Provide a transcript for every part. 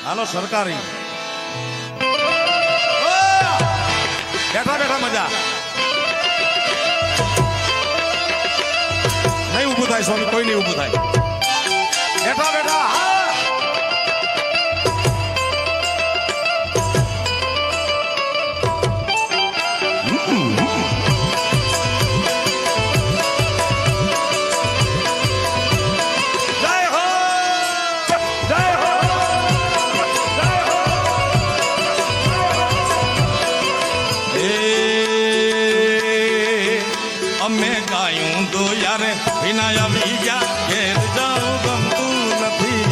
હાલો સરકારી બેઠા બેઠા મજા નહીં ઊભું થાય સ્વામી, કોઈ નહીં ઊભું થાય. બેઠા બેઠા વિના આવી ગયા ઘેર જાઉં ગમતું નથી,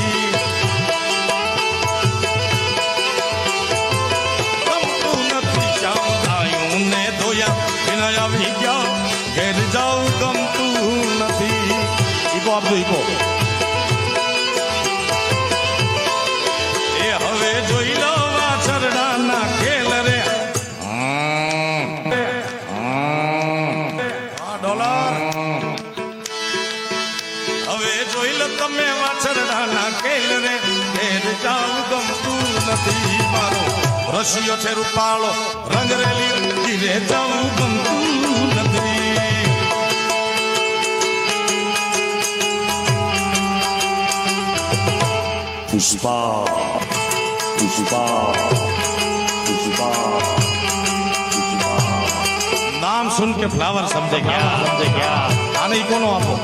ગમતું નથી શ્યામ ગાયું ને ધોયા વિના આવી ગયા ઘેર જાઉં ગમતું નથી. ઈકો આપજો ઈકો. એ હવે જોઈ લો વાછરડાના ખેલ રે. તમે વાછરડાના ખેલ રે ઘેર જાઉં ગમતું નથી, મારો રશિયો છે રૂપાળો રંગરેલી ઘીરે જાઉં ગમતું નથી. પુષ્પા પુષ્પા પુષ્પા નામ સુન કે ફ્લાવર સમજે ગયા. આને કોનો આપો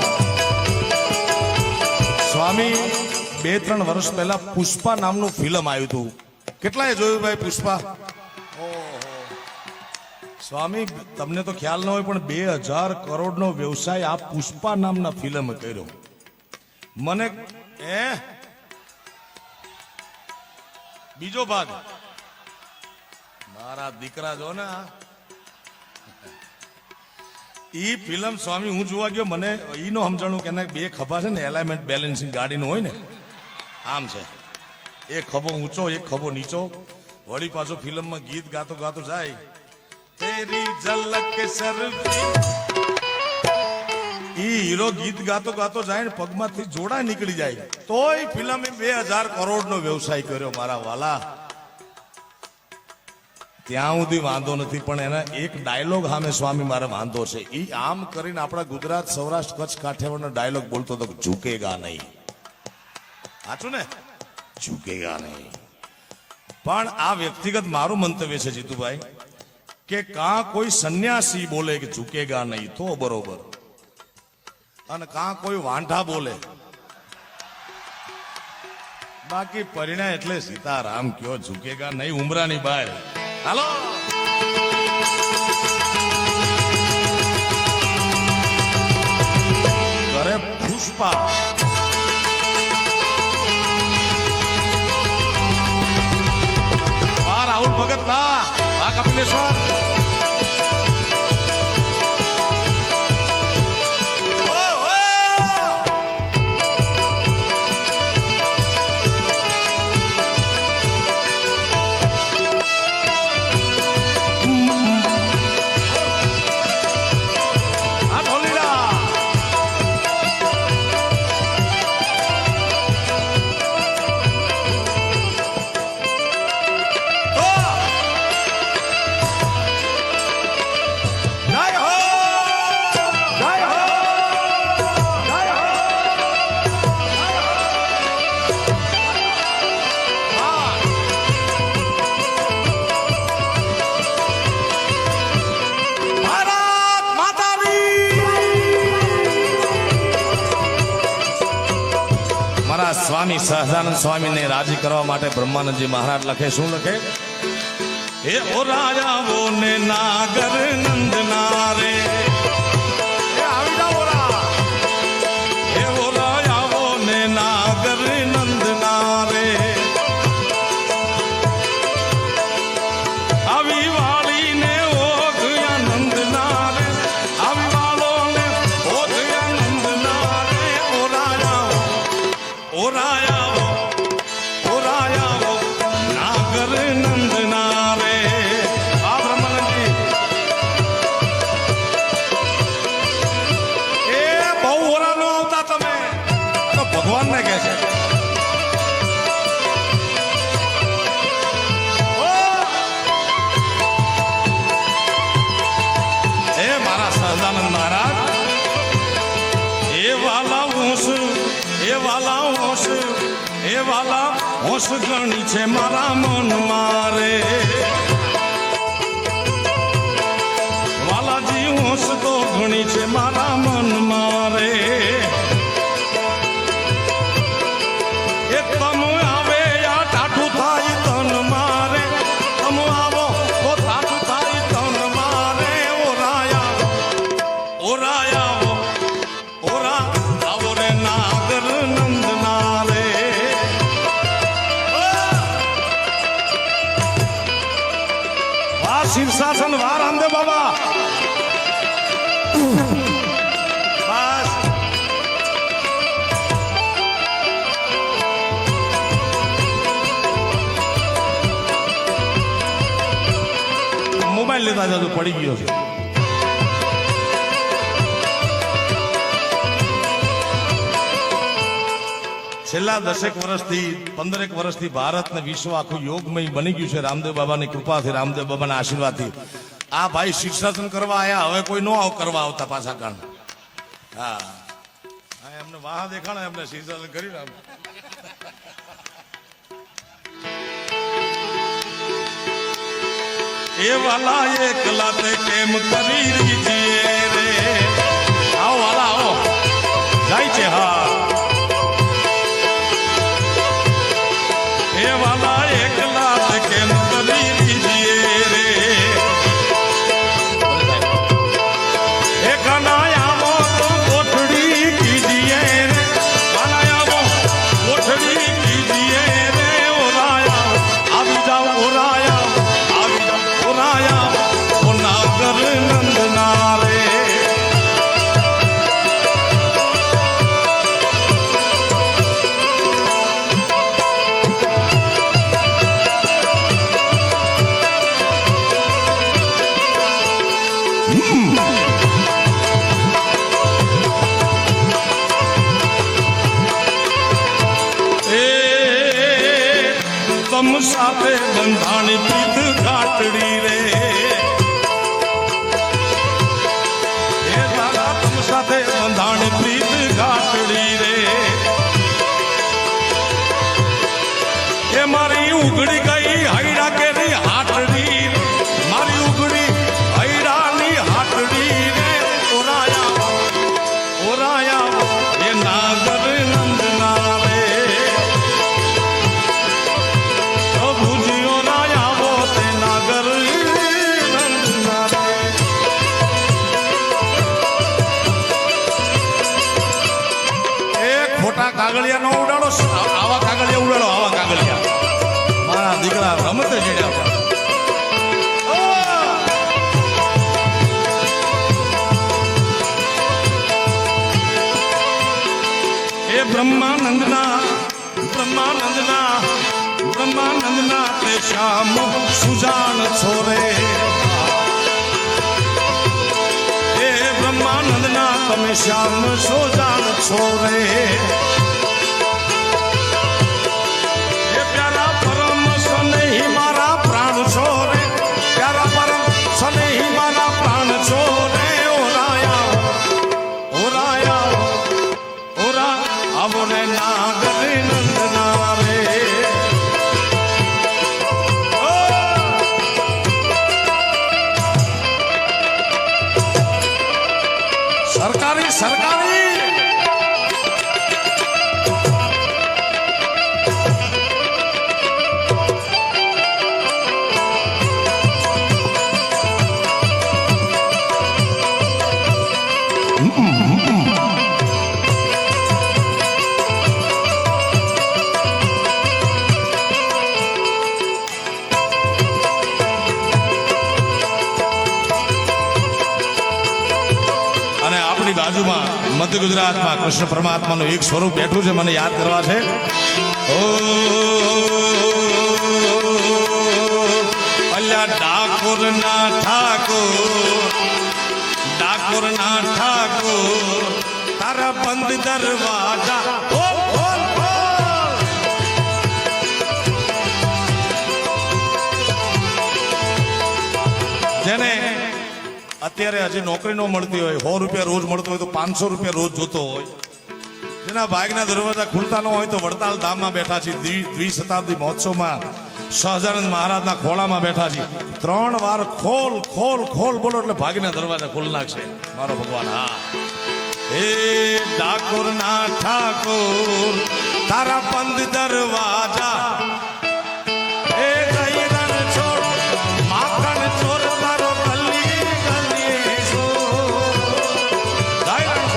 સ્વામી? 2-3 વર્ષ પહેલા પુષ્પા નામનું ફિલ્મ આવ્યું હતું. કેટલાએ જોયું ભાઈ પુષ્પા? સ્વામી તમને તો ખ્યાલ ન હોય પણ 2000 કરોડનો વ્યવસાય આ પુષ્પા નામના ફિલ્મ કર્યો. મને બીજો ભાગ મારા દીકરા જો ને ઈ ફિલ્મ સ્વામી હું જોવા ગયો, મને ઈ નો સમજાણું કે બે ખભા છે ને એલાઇમેન્ટ બેલેન્સિંગ ગાડીનું હોય ને આમ છે, એક ખભો ઊંચો એક ખભો નીચો. વળી પાછો ફિલ્મમાં ગીત ગાતો ગાતો જાય, તેરી ઝલક સરફી. ઈ હીરો ગીત ગાતો ગાતો જાય ને પગમાંથી જોડા નીકળી જાય, તોય ફિલ્મે 2000 કરોડનો વ્યવસાય કર્યો મારા વાલા. ત્યાં સુધી વાંધો નથી પણ એના એક ડાયલોગ સામે સ્વામી મારે વાંધો છે. ઈ આમ કરીને આપણા ગુજરાત સૌરાષ્ટ્ર કચ્છ કાઠિયાવાડનો ડાયલોગ બોલતો હતો, ઝૂકેગા નહીં. સાચું ને? ઝૂકેગા નહીં. પણ આ વ્યક્તિગત મારું મંતવ્ય છે જીતુભાઈ કે કાં કોઈ સંન્યાસી બોલે કે ઝૂકેગા નહીં તો બરોબર, અને કાં કોઈ વાંઢા બોલે. બાકી પરિણા એટલે સીતારામ કયો ઝૂકેગા નહીં ઉમરાની બહાર. હાલો ઘરે પુષ્પા રાહુલ ભગત ના આ કપિલેશ્વર સ્વામી સહજાનંદ સ્વામીને રાજી કરવા માટે બ્રહ્માનંદજી મહારાજ લખે, શું લખે? હે ઓ રાજાઓ ને નાગર નંદના રે, આવી જાઓ હે ઓ રાજાઓ ને નાગર નંદના રે, આવી વાળીને ઓઘયા નંદના રે, આવી વાળોને ઓઘયા નંદના રે. ઓ રાજાઓ ઓ રાજાઓ ઓ રાજાઓ નાગર નંદના રે. આ બ્રહ્માનંદજી વાલા હોશ ગણી છે મારા મન મારે વાલાજી હોશ તો ઘણી છે મારા મન મારે એ તમ આવે યા ટાટું થાય તન મારે તમ આવો તો ટાટું થાય તન મારે ઓરાયા ઓરા આવો રે નાગર નંદના રે વાહ શીર્ષાસન વાહ રામદેવ બાબા બસ મોબાઈલ લેતા જતો પડી ગયો છે છેલ્લા 10 વર્ષથી 15 વર્ષથી ભારત ને વિશ્વ આખું યોગમય બની ગયું છે રામદેવ બાબાની કૃપાથી રામદેવ બાબાના આશીર્વાદથી આ ભાઈ શીર્ષાસન કરવા આયા હવે કોઈ નો કરવા આવતા પાછા કાણ હા એમને વાહ દેખાણા એમને શીર્ષાસન કર્યું એ વાલા એકલા તે કેમ કરી રીજીએ રે આવો વાલા આવો જાય છે હા એ વાલા એકલા તે કેમ કરી રીજીએ રે એ કનાયામો તો કોઠડી કીજીએ રે કનાયામો કોઠડી કીજીએ રે ઓરાયા આવી જાઓ ઓરાયા ઓ નાગર નંદના રે તમ સાથે બંધાણી પીધ ઘાટડી રે એ તારા તમ સાથે બંધાણી પ્રીત ઘાટડી રે એ મારી ઉઘડી ગઈ હૈડા કેરી હાટડી મારી ઉઘડી હૈડાની હાટડી રે ઓરાયા એ નાગર નંદના રે કાગળિયા નો ઉડાડો આવા કાગળિયા ઉડાડો આવા કાગળિયા મારા દીકરા રમતે ચડ્યા એ બ્રહ્માનંદના તે શ્યામ સુજાન છોરે એ બ્રહ્માનંદના તમે શ્યામ સુજાન છોરે મારા પ્રાણ છોરે પ્યારા પરમ સને મારા પ્રાણ છોરે ઓરા આવો રે નાગર નંદના રે સરકારી બાજુમાં મધ્ય ગુજરાતમાં કૃષ્ણ પરમાત્માનું એક સ્વરૂપ બેઠું છે મને યાદ કરવા છે ઓ અલ્યા ડાકોરના ઠાકોર તારા બંધ દરવાજા જેને અત્યારે હજી નોકરી ન મળતી હોય 100 રૂપિયા રોજ મળતો હોય તો 500 રૂપિયા રોજ જોતો હોય જેના ભાગના દરવાજા ખુલતા ન હોય તો વડતાલ ધામમાં બેઠા છીએ દ્વિશતાબ્દી મહોત્સવમાં સહજાનંદ મહારાજના ખોળામાં બેઠા છીએ 3 વાર ખોલ ખોલ ખોલ બોલો એટલે ભાગના દરવાજા ખુલ નાખશે મારો ભગવાન હા એ ઠાકોર ના ઠાકોર તારા પંદ દરવાજા એ દૈરણ છોડ માખણ ચોર તારો ગલી ગલી દૈરણ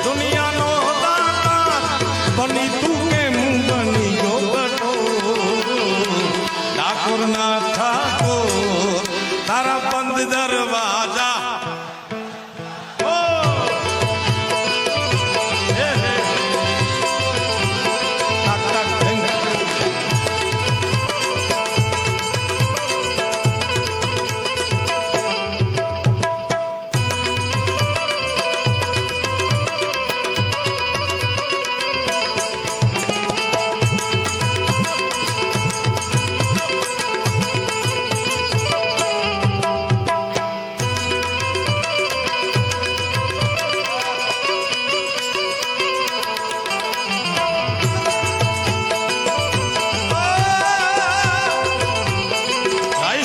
દુનિયાનો દાતા બની તું કે મું બની ગયો બટો ઠાકોર ના ઠાકોર તારા બંધ દરવાજા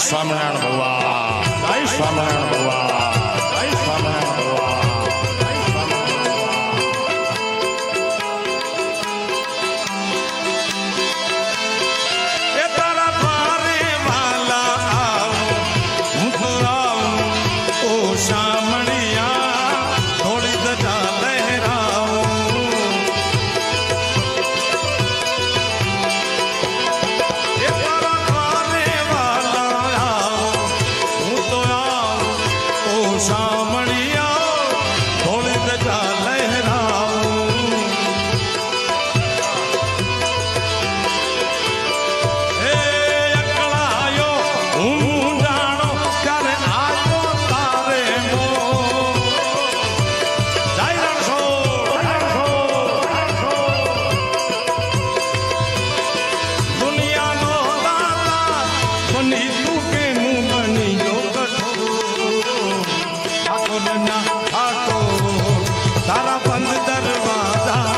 સ્વામિનારાયણ ભગવાન જય સ્વામિનારાયણ ભગવાન જય સ્વામિનારાયણ ભગવાન જય સ્વામિનારાયણ એ તારા પારે વાલા આવું હું તો આવું ઓ શામળિયા થોડી ધજા લહેરાવું એ તારા પારે શામળિયા થોડી ધજા લહેરાવું હે અકળાયો હું જાણો ત્યારે આયો તારે મો જય દુનિયાનો દાતા બની તું કે મું બની ગયો તારા બંધ દરવાજા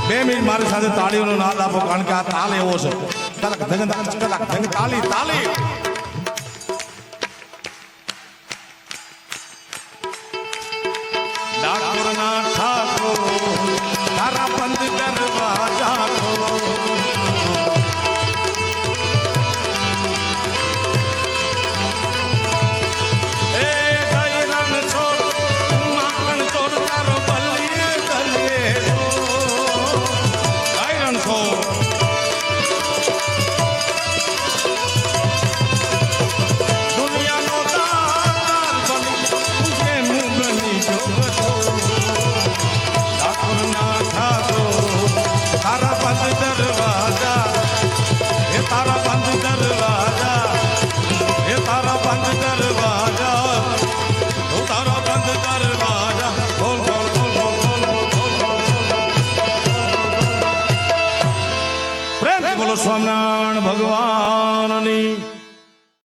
2 મિનિટ મારી સાથે તાળીઓનો નાદ આપો કારણ કે આ તાલ એવો છે તાલી તાલી ઠાકોરના ઠાકોર તારા બંધ દરવાજા બોલો સ્વામિનારાયણ ભગવાનની